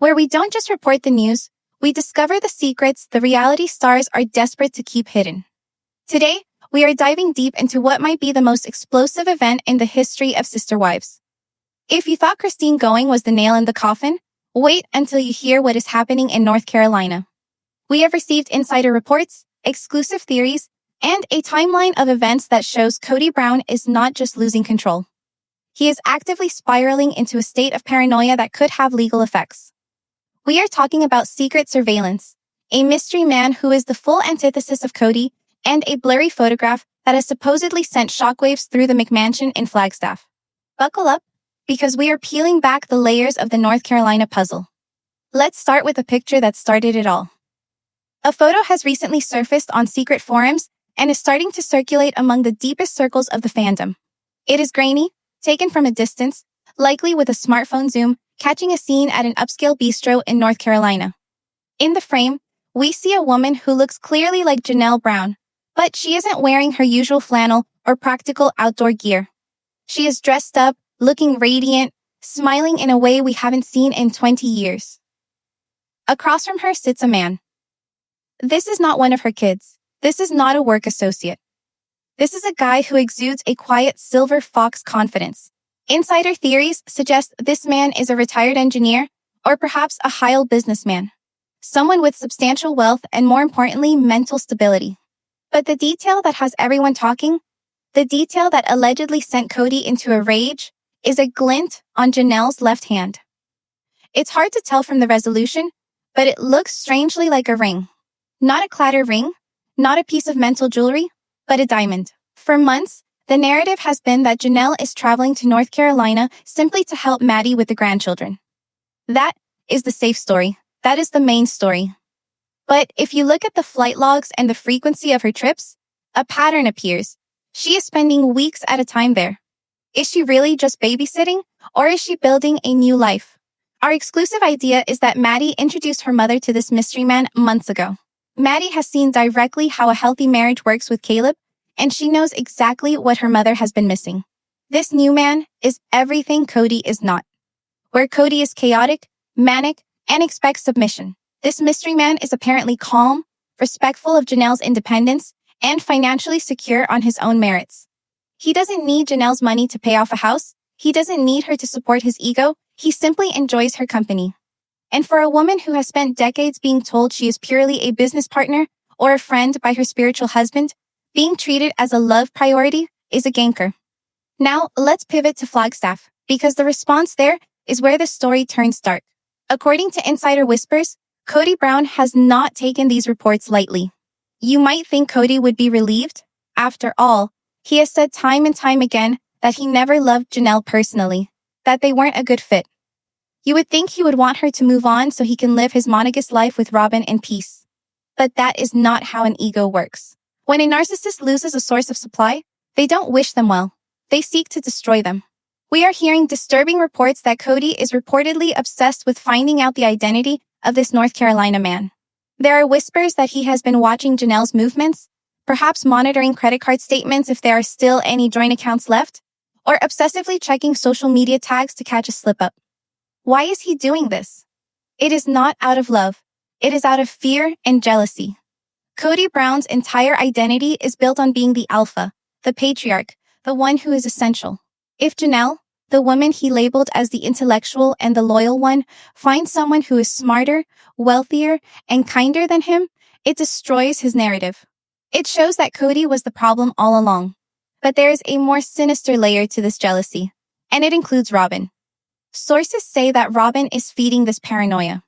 where we don't just report the news, we discover the secrets the reality stars are desperate to keep hidden. Today, we are diving deep into what might be the most explosive event in the history of Sister Wives. If you thought Christine going was the nail in the coffin, wait until you hear what is happening in North Carolina. We have received insider reports, exclusive theories, and a timeline of events that shows Kody Brown is not just losing control. He is actively spiraling into a state of paranoia that could have legal effects. We are talking about secret surveillance, a mystery man who is the full antithesis of Kody, and a blurry photograph that has supposedly sent shockwaves through the McMansion in Flagstaff. Buckle up, because we are peeling back the layers of the North Carolina puzzle. Let's start with the picture that started it all. A photo has recently surfaced on secret forums and is starting to circulate among the deepest circles of the fandom. It is grainy, taken from a distance, likely with a smartphone zoom, catching a scene at an upscale bistro in North Carolina. In the frame, we see a woman who looks clearly like Janelle Brown, but she isn't wearing her usual flannel or practical outdoor gear. She is dressed up, looking radiant, smiling in a way we haven't seen in 20 years. Across from her sits a man. This is not one of her kids. This is not a work associate. This is a guy who exudes a quiet silver fox confidence. Insider theories suggest this man is a retired engineer or perhaps a high-level businessman. Someone with substantial wealth and, more importantly, mental stability. But the detail that has everyone talking, the detail that allegedly sent Kody into a rage, is a glint on Janelle's left hand. It's hard to tell from the resolution, but it looks strangely like a ring. Not a clatter ring, not a piece of mental jewelry, but a diamond. For months, the narrative has been that Janelle is traveling to North Carolina simply to help Maddie with the grandchildren. That is the safe story. That is the main story. But if you look at the flight logs and the frequency of her trips, a pattern appears. She is spending weeks at a time there. Is she really just babysitting, or is she building a new life? Our exclusive idea is that Maddie introduced her mother to this mystery man months ago. Maddie has seen directly how a healthy marriage works with Caleb, and she knows exactly what her mother has been missing. This new man is everything Kody is not. Where Kody is chaotic, manic, and expects submission, this mystery man is apparently calm, respectful of Janelle's independence, and financially secure on his own merits. He doesn't need Janelle's money to pay off a house. He doesn't need her to support his ego. He simply enjoys her company. And for a woman who has spent decades being told she is purely a business partner or a friend by her spiritual husband, being treated as a love priority is a ganker. Now, let's pivot to Flagstaff, because the response there is where the story turns dark. According to insider whispers, Kody Brown has not taken these reports lightly. You might think Kody would be relieved. After all, he has said time and time again that he never loved Janelle personally, that they weren't a good fit. You would think he would want her to move on so he can live his monogamous life with Robyn in peace. But that is not how an ego works. When a narcissist loses a source of supply, they don't wish them well. They seek to destroy them. We are hearing disturbing reports that Kody is reportedly obsessed with finding out the identity of this North Carolina man. There are whispers that he has been watching Janelle's movements, perhaps monitoring credit card statements if there are still any joint accounts left, or obsessively checking social media tags to catch a slip-up. Why is he doing this? It is not out of love. It is out of fear and jealousy. Kody Brown's entire identity is built on being the alpha, the patriarch, the one who is essential. If Janelle, the woman he labeled as the intellectual and the loyal one, finds someone who is smarter, wealthier, and kinder than him, it destroys his narrative. It shows that Kody was the problem all along. But there is a more sinister layer to this jealousy, and it includes Robyn. Sources say that Robyn is feeding this paranoia.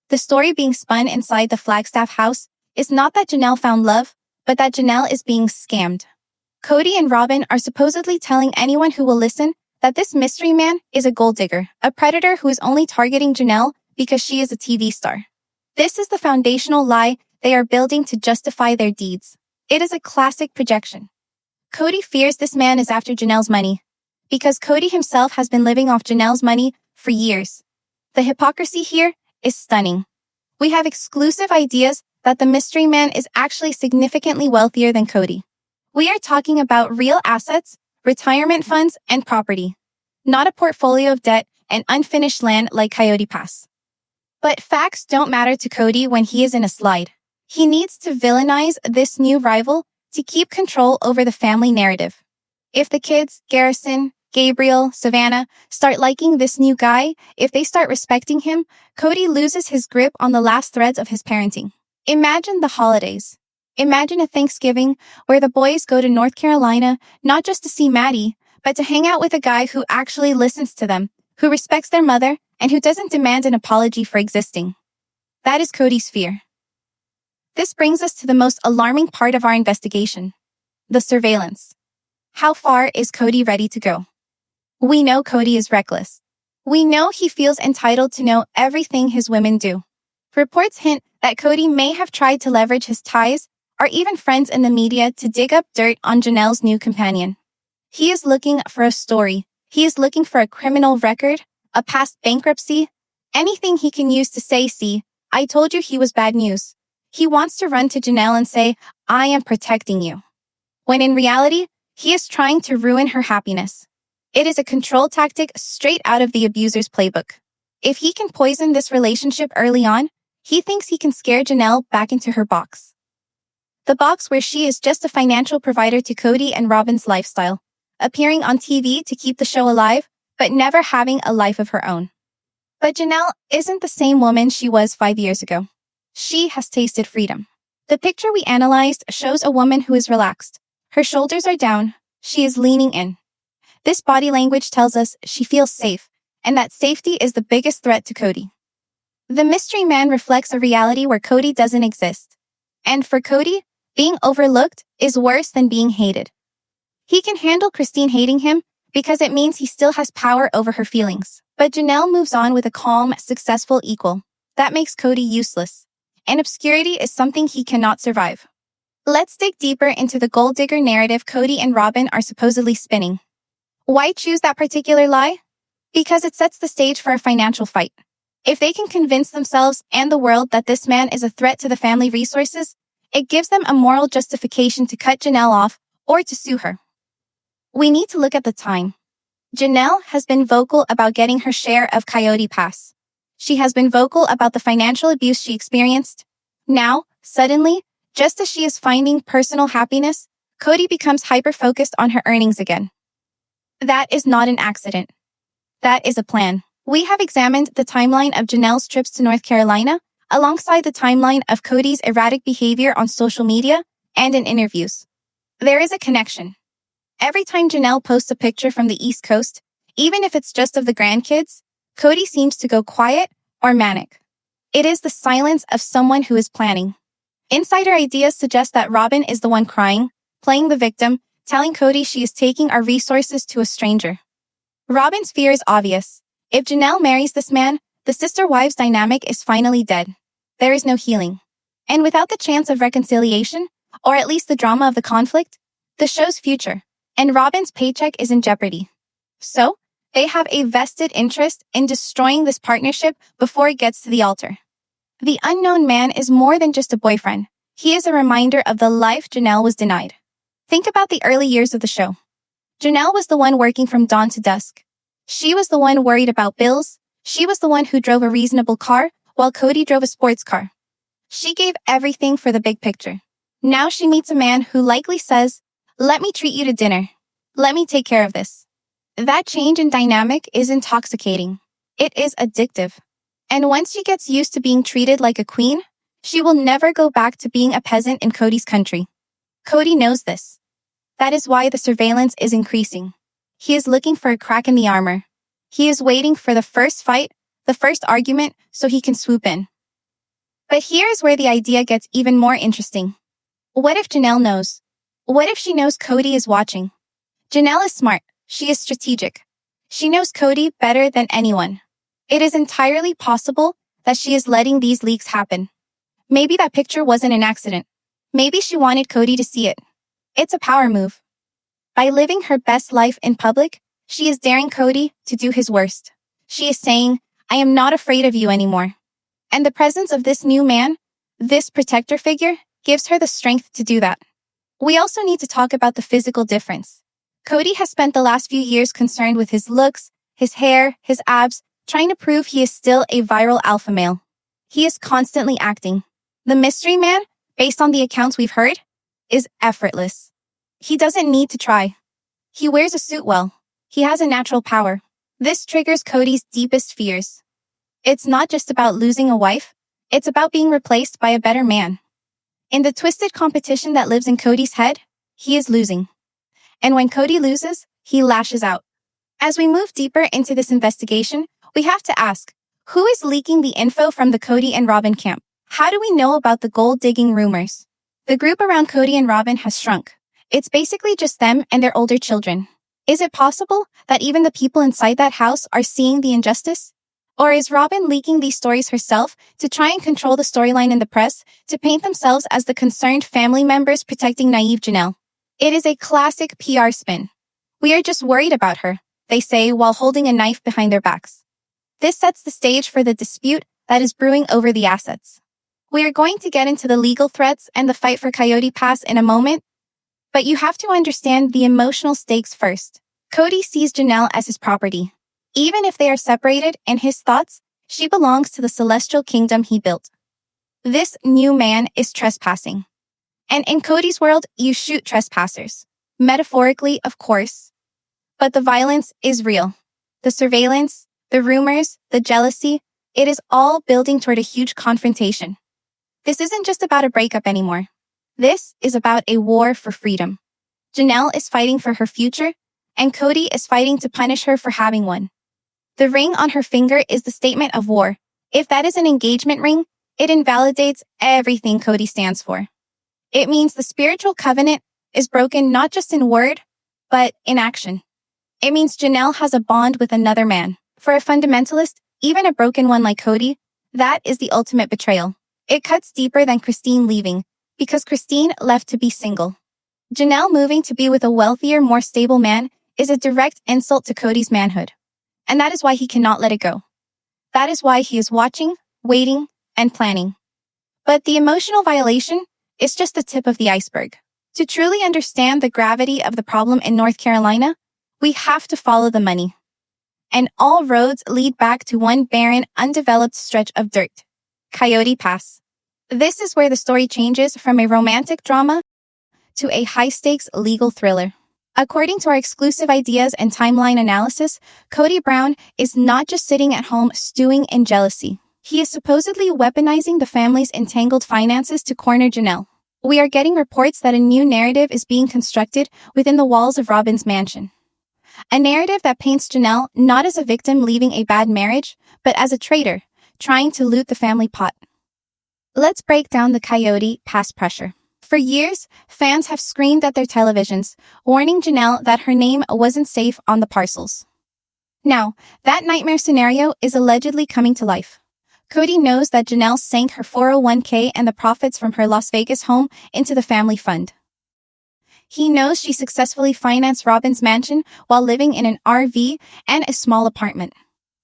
The story being spun inside the Flagstaff house is not that Janelle found love, but that Janelle is being scammed. Kody and Robyn are supposedly telling anyone who will listen that this mystery man is a gold digger, a predator who is only targeting Janelle because she is a TV star. This is the foundational lie they are building to justify their deeds. It is a classic projection. Kody fears this man is after Janelle's money, because Kody himself has been living off Janelle's money for years. The hypocrisy here is stunning. We have exclusive ideas that the mystery man is actually significantly wealthier than Kody. We are talking about real assets, retirement funds, and property, not a portfolio of debt and unfinished land like Coyote Pass. But facts don't matter to Kody when he is in a slide. He needs to villainize this new rival to keep control over the family narrative. If the kids, Garrison, Gabriel, Savannah, start liking this new guy, if they start respecting him, Kody loses his grip on the last threads of his parenting. Imagine the holidays. Imagine a Thanksgiving where the boys go to North Carolina not just to see Maddie, but to hang out with a guy who actually listens to them, who respects their mother, and who doesn't demand an apology for existing. That is Kody's fear. This brings us to the most alarming part of our investigation: the surveillance. How far is Kody ready to go? We know Kody is reckless. We know he feels entitled to know everything his women do. Reports hint that Kody may have tried to leverage his ties or even friends in the media to dig up dirt on Janelle's new companion. He is looking for a story. He is looking for a criminal record, a past bankruptcy, anything he can use to say, "See, I told you he was bad news." He wants to run to Janelle and say, "I am protecting you," when in reality, he is trying to ruin her happiness. It is a control tactic straight out of the abuser's playbook. If he can poison this relationship early on, he thinks he can scare Janelle back into her box. The box where she is just a financial provider to Kody and Robyn's lifestyle, appearing on TV to keep the show alive, but never having a life of her own. But Janelle isn't the same woman she was 5 years ago. She has tasted freedom. The picture we analyzed shows a woman who is relaxed. Her shoulders are down. She is leaning in. This body language tells us she feels safe, and that safety is the biggest threat to Kody. The mystery man reflects a reality where Kody doesn't exist. And for Kody, being overlooked is worse than being hated. He can handle Christine hating him because it means he still has power over her feelings. But Janelle moves on with a calm, successful equal. That makes Kody useless. And obscurity is something he cannot survive. Let's dig deeper into the gold digger narrative Kody and Robyn are supposedly spinning. Why choose that particular lie? Because it sets the stage for a financial fight. If they can convince themselves and the world that this man is a threat to the family resources, it gives them a moral justification to cut Janelle off or to sue her. We need to look at the time. Janelle has been vocal about getting her share of Coyote Pass. She has been vocal about the financial abuse she experienced. Now, suddenly, just as she is finding personal happiness, Kody becomes hyper-focused on her earnings again. That is not an accident. That is a plan. We have examined the timeline of Janelle's trips to North Carolina, alongside the timeline of Kody's erratic behavior on social media and in interviews. There is a connection. Every time Janelle posts a picture from the East Coast, even if it's just of the grandkids, Kody seems to go quiet or manic. It is the silence of someone who is planning. Insider ideas suggest that Robyn is the one crying, playing the victim, telling Kody she is taking our resources to a stranger. Robyn's fear is obvious. If Janelle marries this man, the sister-wives dynamic is finally dead. There is no healing. And without the chance of reconciliation, or at least the drama of the conflict, the show's future and Robyn's paycheck is in jeopardy. So, they have a vested interest in destroying this partnership before it gets to the altar. The unknown man is more than just a boyfriend. He is a reminder of the life Janelle was denied. Think about the early years of the show. Janelle was the one working from dawn to dusk. She was the one worried about bills. She was the one who drove a reasonable car, while Kody drove a sports car. She gave everything for the big picture. Now she meets a man who likely says, "Let me treat you to dinner. Let me take care of this." That change in dynamic is intoxicating. It is addictive. And once she gets used to being treated like a queen, she will never go back to being a peasant in Kody's country. Kody knows this. That is why the surveillance is increasing. He is looking for a crack in the armor. He is waiting for the first fight, the first argument, so he can swoop in. But here's where the idea gets even more interesting. What if Janelle knows? What if she knows Kody is watching? Janelle is smart. She is strategic. She knows Kody better than anyone. It is entirely possible that she is letting these leaks happen. Maybe that picture wasn't an accident. Maybe she wanted Kody to see it. It's a power move. By living her best life in public, she is daring Kody to do his worst. She is saying, "I am not afraid of you anymore." And the presence of this new man, this protector figure, gives her the strength to do that. We also need to talk about the physical difference. Kody has spent the last few years concerned with his looks, his hair, his abs, trying to prove he is still a viral alpha male. He is constantly acting. The mystery man, based on the accounts we've heard, is effortless. He doesn't need to try. He wears a suit well. He has a natural power. This triggers Kody's deepest fears. It's not just about losing a wife. It's about being replaced by a better man. In the twisted competition that lives in Kody's head, he is losing. And when Kody loses, he lashes out. As we move deeper into this investigation, we have to ask, who is leaking the info from the Kody and Robyn camp? How do we know about the gold-digging rumors? The group around Kody and Robyn has shrunk. It's basically just them and their older children. Is it possible that even the people inside that house are seeing the injustice? Or is Robyn leaking these stories herself to try and control the storyline in the press, to paint themselves as the concerned family members protecting naive Janelle? It is a classic PR spin. We are just worried about her, they say while holding a knife behind their backs. This sets the stage for the dispute that is brewing over the assets. We are going to get into the legal threats and the fight for Kody Pass in a moment, but you have to understand the emotional stakes first. Kody sees Janelle as his property. Even if they are separated, in his thoughts, she belongs to the celestial kingdom he built. This new man is trespassing. And in Kody's world, you shoot trespassers. Metaphorically, of course. But the violence is real. The surveillance, the rumors, the jealousy, it is all building toward a huge confrontation. This isn't just about a breakup anymore. This is about a war for freedom. Janelle is fighting for her future, and Kody is fighting to punish her for having one. The ring on her finger is the statement of war. If that is an engagement ring, it invalidates everything Kody stands for. It means the spiritual covenant is broken not just in word, but in action. It means Janelle has a bond with another man. For a fundamentalist, even a broken one like Kody, that is the ultimate betrayal. It cuts deeper than Christine leaving, because Christine left to be single. Janelle moving to be with a wealthier, more stable man is a direct insult to Kody's manhood. And that is why he cannot let it go. That is why he is watching, waiting, and planning. But the emotional violation is just the tip of the iceberg. To truly understand the gravity of the problem in North Carolina, we have to follow the money. And all roads lead back to one barren, undeveloped stretch of dirt. Kody Pass. This is where the story changes from a romantic drama to a high-stakes legal thriller. According to our exclusive ideas and timeline analysis, Kody Brown is not just sitting at home stewing in jealousy. He is supposedly weaponizing the family's entangled finances to corner Janelle. We are getting reports that a new narrative is being constructed within the walls of Robyn's mansion. A narrative that paints Janelle not as a victim leaving a bad marriage, but as a traitor, trying to loot the family pot. Let's break down the Kody Pass pressure. For years, fans have screamed at their televisions, warning Janelle that her name wasn't safe on the parcels. Now, that nightmare scenario is allegedly coming to life. Kody knows that Janelle sank her 401k and the profits from her Las Vegas home into the family fund. He knows she successfully financed Robyn's mansion while living in an RV and a small apartment.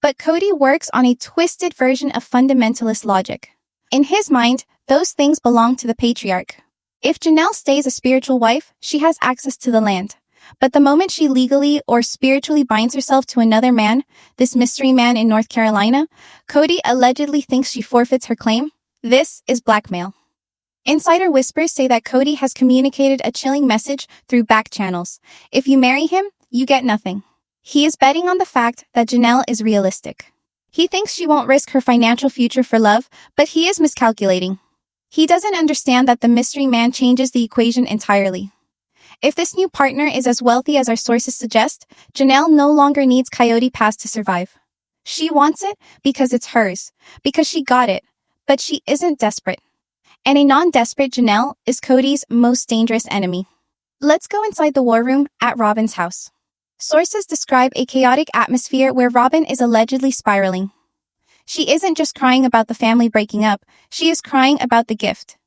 But Kody works on a twisted version of fundamentalist logic. In his mind, those things belong to the patriarch. If Janelle stays a spiritual wife, she has access to the land. But the moment she legally or spiritually binds herself to another man, this mystery man in North Carolina, Kody allegedly thinks she forfeits her claim. This is blackmail. Insider whispers say that Kody has communicated a chilling message through back channels. If you marry him, you get nothing. He is betting on the fact that Janelle is realistic. He thinks she won't risk her financial future for love, but he is miscalculating. He doesn't understand that the mystery man changes the equation entirely. If this new partner is as wealthy as our sources suggest, Janelle no longer needs Kody Pass to survive. She wants it because it's hers, because she got it, but she isn't desperate. And a non-desperate Janelle is Kody's most dangerous enemy. Let's go inside the war room at Robyn's house. Sources describe a chaotic atmosphere where Robyn is allegedly spiraling. She isn't just crying about the family breaking up, she is crying about the gift.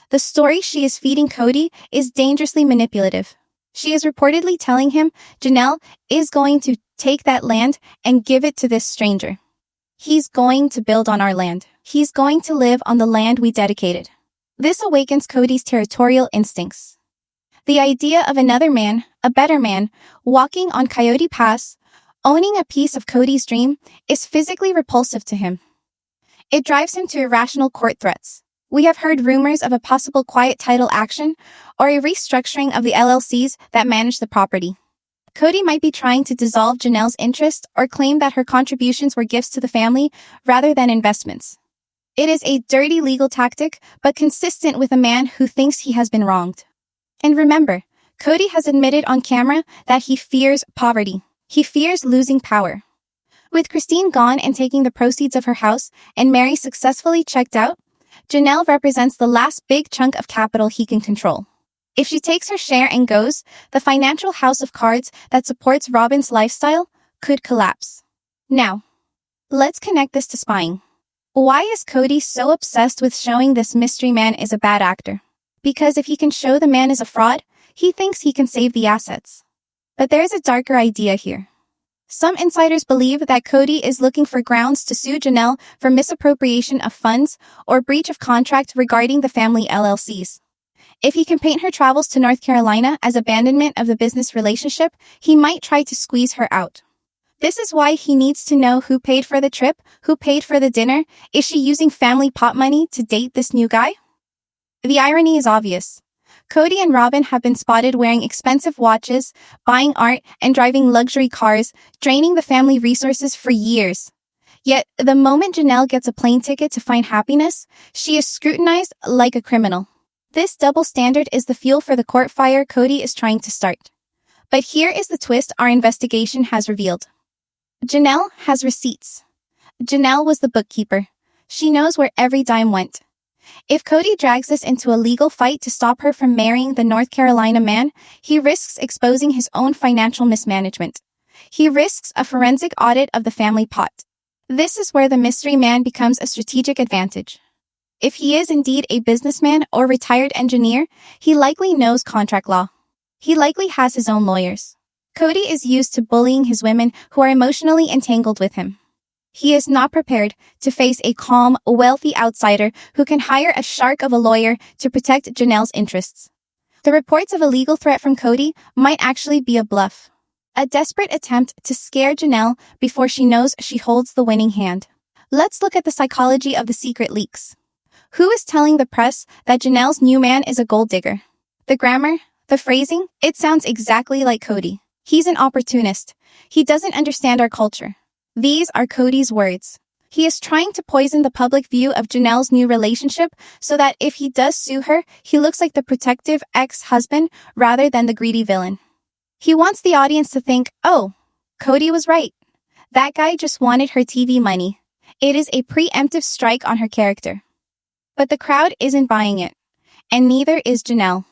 The story she is feeding Kody is dangerously manipulative. She is reportedly telling him Janelle is going to take that land and give it to this stranger. He's going to build on our land. He's going to live on the land we dedicated. This awakens Kody's territorial instincts. The idea of another man, a better man, walking on Kody Pass, owning a piece of Kody's dream, is physically repulsive to him. It drives him to irrational court threats. We have heard rumors of a possible quiet title action or a restructuring of the LLCs that manage the property. Kody might be trying to dissolve Janelle's interest or claim that her contributions were gifts to the family rather than investments. It is a dirty legal tactic, but consistent with a man who thinks he has been wronged. And remember, Kody has admitted on camera that he fears poverty. He fears losing power. With Christine gone and taking the proceeds of her house and Mary successfully checked out, Janelle represents the last big chunk of capital he can control. If she takes her share and goes, the financial house of cards that supports Robyn's lifestyle could collapse. Now, let's connect this to spying. Why is Kody so obsessed with showing this mystery man is a bad actor? Because if he can show the man is a fraud, he thinks he can save the assets. But there's a darker idea here. Some insiders believe that Kody is looking for grounds to sue Janelle for misappropriation of funds or breach of contract regarding the family LLCs. If he can paint her travels to North Carolina as abandonment of the business relationship, he might try to squeeze her out. This is why he needs to know who paid for the trip, who paid for the dinner. Is she using family pot money to date this new guy? The irony is obvious. Kody and Robyn have been spotted wearing expensive watches, buying art, and driving luxury cars, draining the family resources for years. Yet, the moment Janelle gets a plane ticket to find happiness, she is scrutinized like a criminal. This double standard is the fuel for the court fire Kody is trying to start. But here is the twist our investigation has revealed. Janelle has receipts. Janelle was the bookkeeper. She knows where every dime went. If Kody drags this into a legal fight to stop her from marrying the North Carolina man, he risks exposing his own financial mismanagement. He risks a forensic audit of the family pot. This is where the mystery man becomes a strategic advantage. If he is indeed a businessman or retired engineer, he likely knows contract law. He likely has his own lawyers. Kody is used to bullying his women who are emotionally entangled with him. He is not prepared to face a calm, wealthy outsider who can hire a shark of a lawyer to protect Janelle's interests. The reports of a legal threat from Kody might actually be a bluff. A desperate attempt to scare Janelle before she knows she holds the winning hand. Let's look at the psychology of the secret leaks. Who is telling the press that Janelle's new man is a gold digger? The grammar, the phrasing, it sounds exactly like Kody. He's an opportunist. He doesn't understand our culture. These are Kody's words. He is trying to poison the public view of Janelle's new relationship so that if he does sue her, he looks like the protective ex-husband rather than the greedy villain. He wants the audience to think, oh, Kody was right. That guy just wanted her TV money. It is a preemptive strike on her character. But the crowd isn't buying it, and neither is Janelle.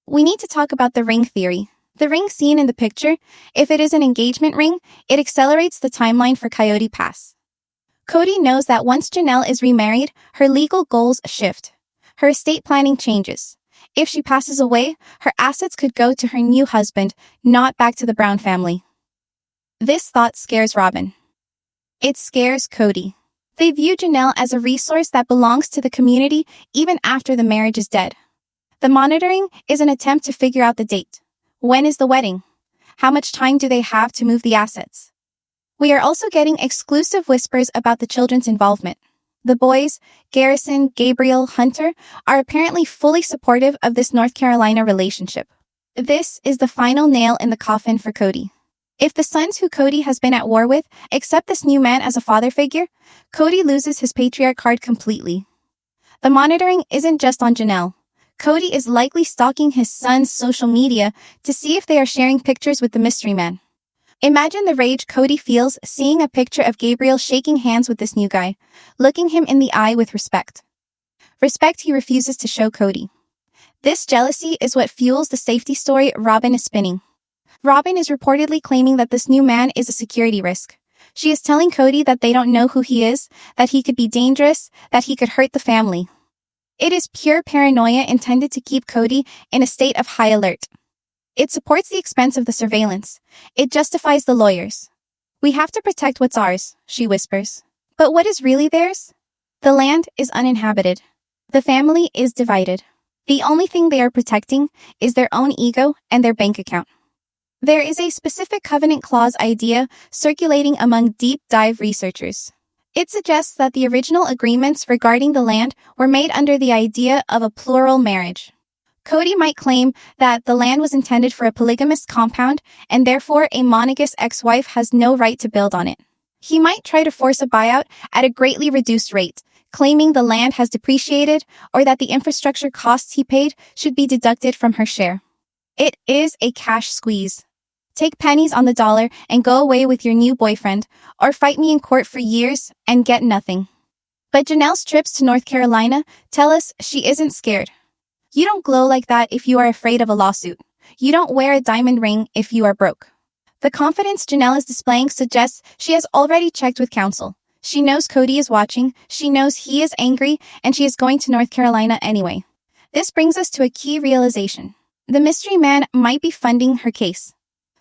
We need to talk about the ring theory. The ring seen in the picture, if it is an engagement ring, it accelerates the timeline for Coyote Pass. Kody knows that once Janelle is remarried, her legal goals shift. Her estate planning changes. If she passes away, her assets could go to her new husband, not back to the Brown family. This thought scares Robyn. It scares Kody. They view Janelle as a resource that belongs to the community even after the marriage is dead. The monitoring is an attempt to figure out the date. When is the wedding? How much time do they have to move the assets? We are also getting exclusive whispers about the children's involvement. The boys, Garrison, Gabriel, Hunter, are apparently fully supportive of this North Carolina relationship. This is the final nail in the coffin for Kody. If the sons who Kody has been at war with accept this new man as a father figure, Kody loses his patriarch card completely. The monitoring isn't just on Janelle. Kody is likely stalking his son's social media to see if they are sharing pictures with the mystery man. Imagine the rage Kody feels seeing a picture of Gabriel shaking hands with this new guy, looking him in the eye with respect. Respect he refuses to show Kody. This jealousy is what fuels the safety story Robyn is spinning. Robyn is reportedly claiming that this new man is a security risk. She is telling Kody that they don't know who he is, that he could be dangerous, that he could hurt the family. It is pure paranoia intended to keep Kody in a state of high alert. It supports the expense of the surveillance. It justifies the lawyers. We have to protect what's ours, she whispers. But what is really theirs? The land is uninhabited. The family is divided. The only thing they are protecting is their own ego and their bank account. There is a specific covenant clause idea circulating among deep dive researchers. It suggests that the original agreements regarding the land were made under the idea of a plural marriage. Kody might claim that the land was intended for a polygamous compound and therefore a monogamous ex-wife has no right to build on it. He might try to force a buyout at a greatly reduced rate, claiming the land has depreciated or that the infrastructure costs he paid should be deducted from her share. It is a cash squeeze. Take pennies on the dollar and go away with your new boyfriend, or fight me in court for years and get nothing. But Janelle's trips to North Carolina tell us she isn't scared. You don't glow like that if you are afraid of a lawsuit. You don't wear a diamond ring if you are broke. The confidence Janelle is displaying suggests she has already checked with counsel. She knows Kody is watching, she knows he is angry, and she is going to North Carolina anyway. This brings us to a key realization. The mystery man might be funding her case.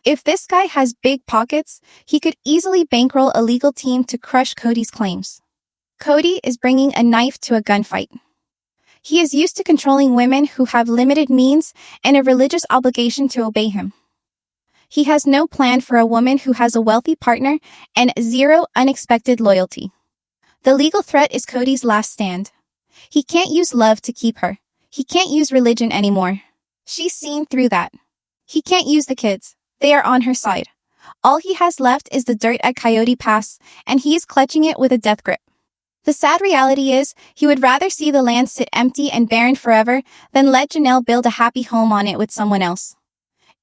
If this guy has big pockets, he could easily bankroll a legal team to crush Kody's claims. Kody is bringing a knife to a gunfight. He is used to controlling women who have limited means and a religious obligation to obey him. He has no plan for a woman who has a wealthy partner and zero unexpected loyalty. The legal threat is Kody's last stand. He can't use love to keep her. He can't use religion anymore. She's seen through that. He can't use the kids. They are on her side. All he has left is the dirt at Kody Pass, and he is clutching it with a death grip. The sad reality is, he would rather see the land sit empty and barren forever than let Janelle build a happy home on it with someone else.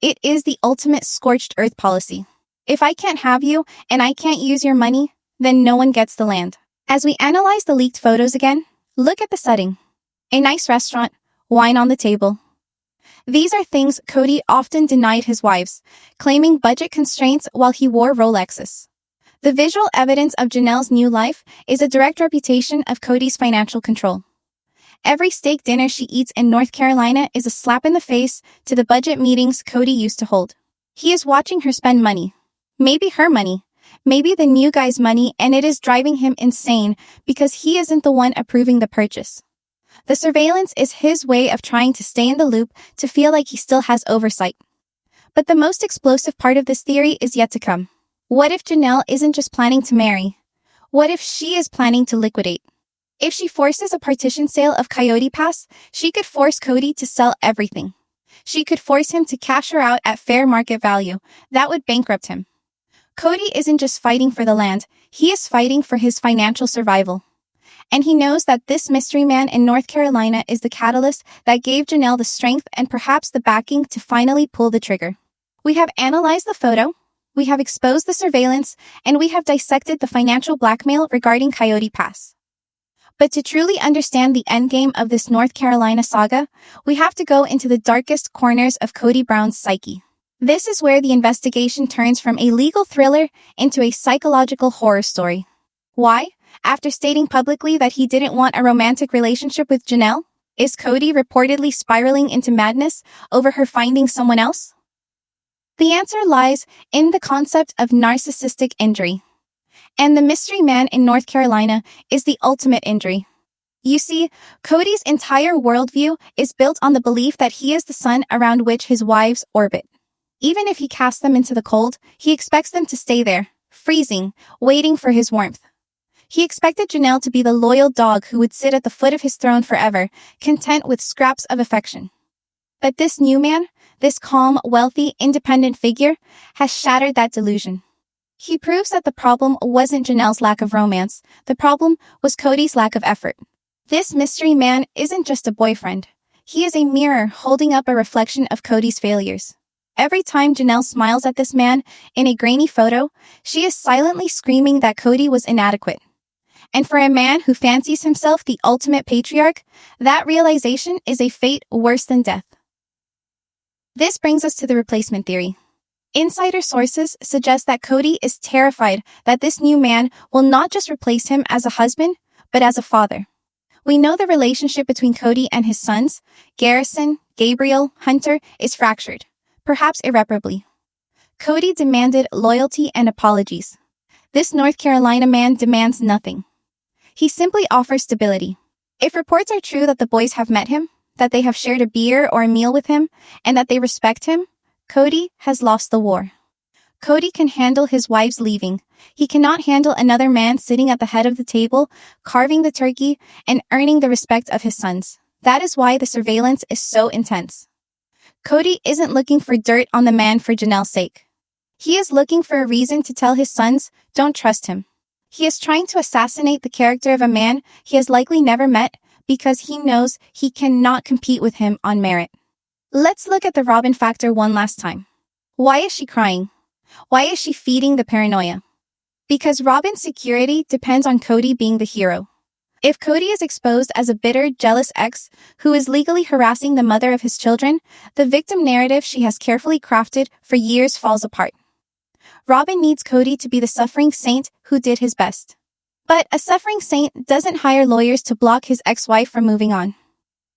It is the ultimate scorched earth policy. If I can't have you and I can't use your money, then no one gets the land. As we analyze the leaked photos again, look at the setting. A nice restaurant, wine on the table. These are things Kody often denied his wives, claiming budget constraints while he wore Rolexes. The visual evidence of Janelle's new life is a direct reputation of Kody's financial control. Every steak dinner she eats in North Carolina is a slap in the face to the budget meetings Kody used to hold. He is watching her spend money. Maybe her money. Maybe the new guy's money, and it is driving him insane because he isn't the one approving the purchase. The surveillance is his way of trying to stay in the loop to feel like he still has oversight. But the most explosive part of this theory is yet to come. What if Janelle isn't just planning to marry? What if she is planning to liquidate? If she forces a partition sale of Kody Pass, she could force Kody to sell everything. She could force him to cash her out at fair market value. That would bankrupt him. Kody isn't just fighting for the land, he is fighting for his financial survival. And he knows that this mystery man in North Carolina is the catalyst that gave Janelle the strength and perhaps the backing to finally pull the trigger. We have analyzed the photo, we have exposed the surveillance, and we have dissected the financial blackmail regarding Kody Pass. But to truly understand the endgame of this North Carolina saga, we have to go into the darkest corners of Kody Brown's psyche. This is where the investigation turns from a legal thriller into a psychological horror story. Why? After stating publicly that he didn't want a romantic relationship with Janelle, is Kody reportedly spiraling into madness over her finding someone else? The answer lies in the concept of narcissistic injury. And the mystery man in North Carolina is the ultimate injury. You see, Kody's entire worldview is built on the belief that he is the sun around which his wives orbit. Even if he casts them into the cold, he expects them to stay there, freezing, waiting for his warmth. He expected Janelle to be the loyal dog who would sit at the foot of his throne forever, content with scraps of affection. But this new man, this calm, wealthy, independent figure, has shattered that delusion. He proves that the problem wasn't Janelle's lack of romance, the problem was Kody's lack of effort. This mystery man isn't just a boyfriend. He is a mirror holding up a reflection of Kody's failures. Every time Janelle smiles at this man in a grainy photo, she is silently screaming that Kody was inadequate. And for a man who fancies himself the ultimate patriarch, that realization is a fate worse than death. This brings us to the replacement theory. Insider sources suggest that Kody is terrified that this new man will not just replace him as a husband, but as a father. We know the relationship between Kody and his sons, Garrison, Gabriel, Hunter, is fractured, perhaps irreparably. Kody demanded loyalty and apologies. This North Carolina man demands nothing. He simply offers stability. If reports are true that the boys have met him, that they have shared a beer or a meal with him, and that they respect him, Kody has lost the war. Kody can handle his wives leaving. He cannot handle another man sitting at the head of the table, carving the turkey, and earning the respect of his sons. That is why the surveillance is so intense. Kody isn't looking for dirt on the man for Janelle's sake. He is looking for a reason to tell his sons, don't trust him. He is trying to assassinate the character of a man he has likely never met because he knows he cannot compete with him on merit. Let's look at the Robyn factor one last time. Why is she crying? Why is she feeding the paranoia? Because Robyn's security depends on Kody being the hero. If Kody is exposed as a bitter, jealous ex who is legally harassing the mother of his children, the victim narrative she has carefully crafted for years falls apart. Robyn needs Kody to be the suffering saint who did his best. But a suffering saint doesn't hire lawyers to block his ex-wife from moving on.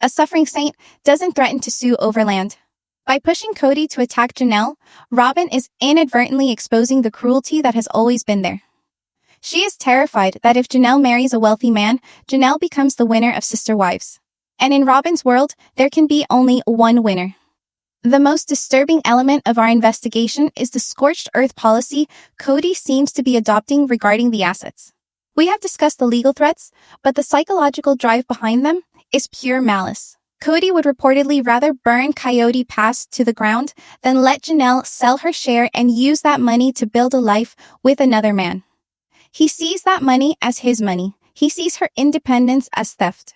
A suffering saint doesn't threaten to sue over land. By pushing Kody to attack Janelle, Robyn is inadvertently exposing the cruelty that has always been there. She is terrified that if Janelle marries a wealthy man, Janelle becomes the winner of sister wives. And in Robyn's world, there can be only one winner. The most disturbing element of our investigation is the scorched earth policy Kody seems to be adopting regarding the assets. We have discussed the legal threats, but the psychological drive behind them is pure malice. Kody would reportedly rather burn Kody Pass to the ground than let Janelle sell her share and use that money to build a life with another man. He sees that money as his money. He sees her independence as theft.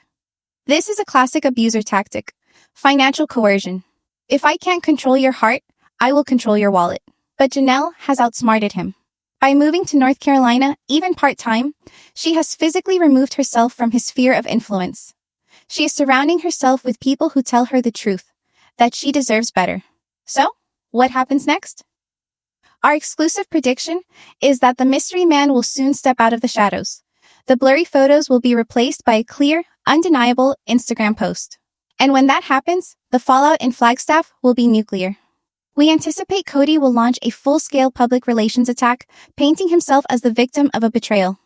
This is a classic abuser tactic, financial coercion. If I can't control your heart, I will control your wallet. But Janelle has outsmarted him. By moving to North Carolina, even part-time, she has physically removed herself from his sphere of influence. She is surrounding herself with people who tell her the truth, that she deserves better. So, what happens next? Our exclusive prediction is that the mystery man will soon step out of the shadows. The blurry photos will be replaced by a clear, undeniable Instagram post. And when that happens, the fallout in Flagstaff will be nuclear. We anticipate Kody will launch a full-scale public relations attack, painting himself as the victim of a betrayal.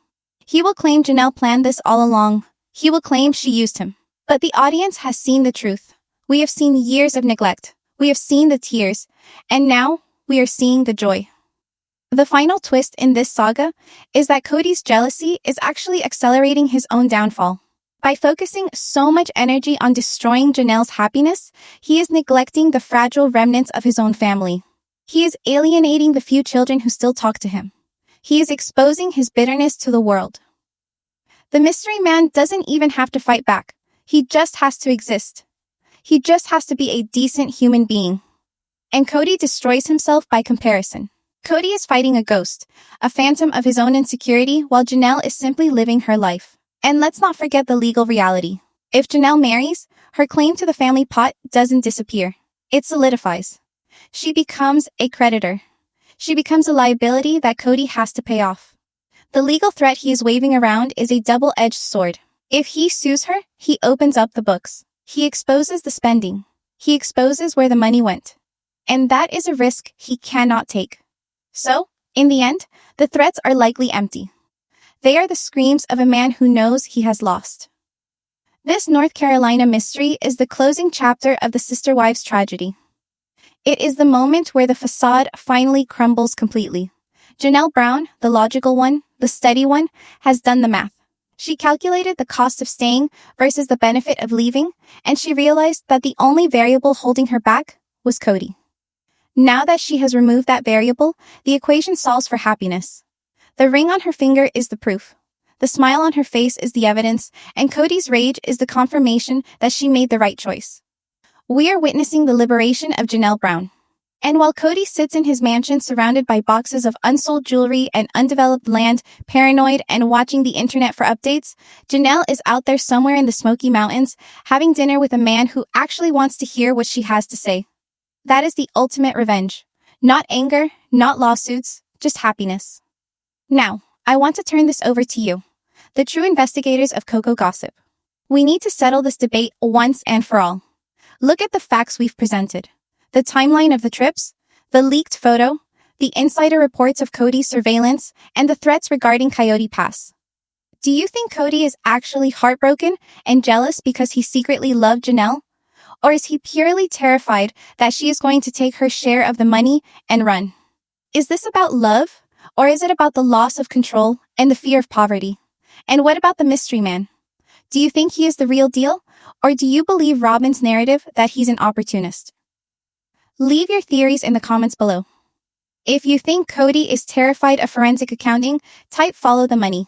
He will claim Janelle planned this all along. He will claim she used him. But the audience has seen the truth. We have seen years of neglect. We have seen the tears. And now, we are seeing the joy. The final twist in this saga is that Kody's jealousy is actually accelerating his own downfall. By focusing so much energy on destroying Janelle's happiness, he is neglecting the fragile remnants of his own family. He is alienating the few children who still talk to him. He is exposing his bitterness to the world. The mystery man doesn't even have to fight back. He just has to exist. He just has to be a decent human being. And Kody destroys himself by comparison. Kody is fighting a ghost, a phantom of his own insecurity, while Janelle is simply living her life. And let's not forget the legal reality. If Janelle marries, her claim to the family pot doesn't disappear. It solidifies. She becomes a creditor. She becomes a liability that Kody has to pay off. The legal threat he is waving around is a double-edged sword. If he sues her, he opens up the books. He exposes the spending. He exposes where the money went. And that is a risk he cannot take. So, in the end, the threats are likely empty. They are the screams of a man who knows he has lost. This North Carolina mystery is the closing chapter of the sister wives tragedy. It is the moment where the facade finally crumbles completely. Janelle Brown, the logical one, the steady one, has done the math. She calculated the cost of staying versus the benefit of leaving, and she realized that the only variable holding her back was Kody. Now that she has removed that variable, the equation solves for happiness. The ring on her finger is the proof. The smile on her face is the evidence, and Kody's rage is the confirmation that she made the right choice. We are witnessing the liberation of Janelle Brown. And while Kody sits in his mansion surrounded by boxes of unsold jewelry and undeveloped land, paranoid and watching the internet for updates, Janelle is out there somewhere in the Smoky Mountains, having dinner with a man who actually wants to hear what she has to say. That is the ultimate revenge. Not anger, not lawsuits, just happiness. Now, I want to turn this over to you, the true investigators of Coco Gossip. We need to settle this debate once and for all. Look at the facts we've presented. The timeline of the trips, the leaked photo, the insider reports of Kody's surveillance, and the threats regarding Kody Pass. Do you think Kody is actually heartbroken and jealous because he secretly loved Janelle? Or is he purely terrified that she is going to take her share of the money and run? Is this about love, or is it about the loss of control and the fear of poverty? And what about the mystery man? Do you think he is the real deal, or do you believe Robyn's narrative that he's an opportunist? Leave your theories in the comments below. If you think Kody is terrified of forensic accounting, type follow the money.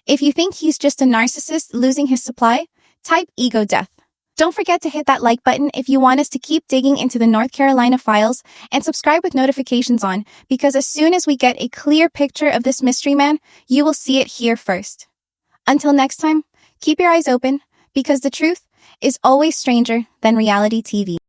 If you think he's just a narcissist losing his supply, type ego death. Don't forget to hit that like button if you want us to keep digging into the North Carolina files, and subscribe with notifications on, because as soon as we get a clear picture of this mystery man, you will see it here first. Until next time, keep your eyes open, because the truth is always stranger than reality TV.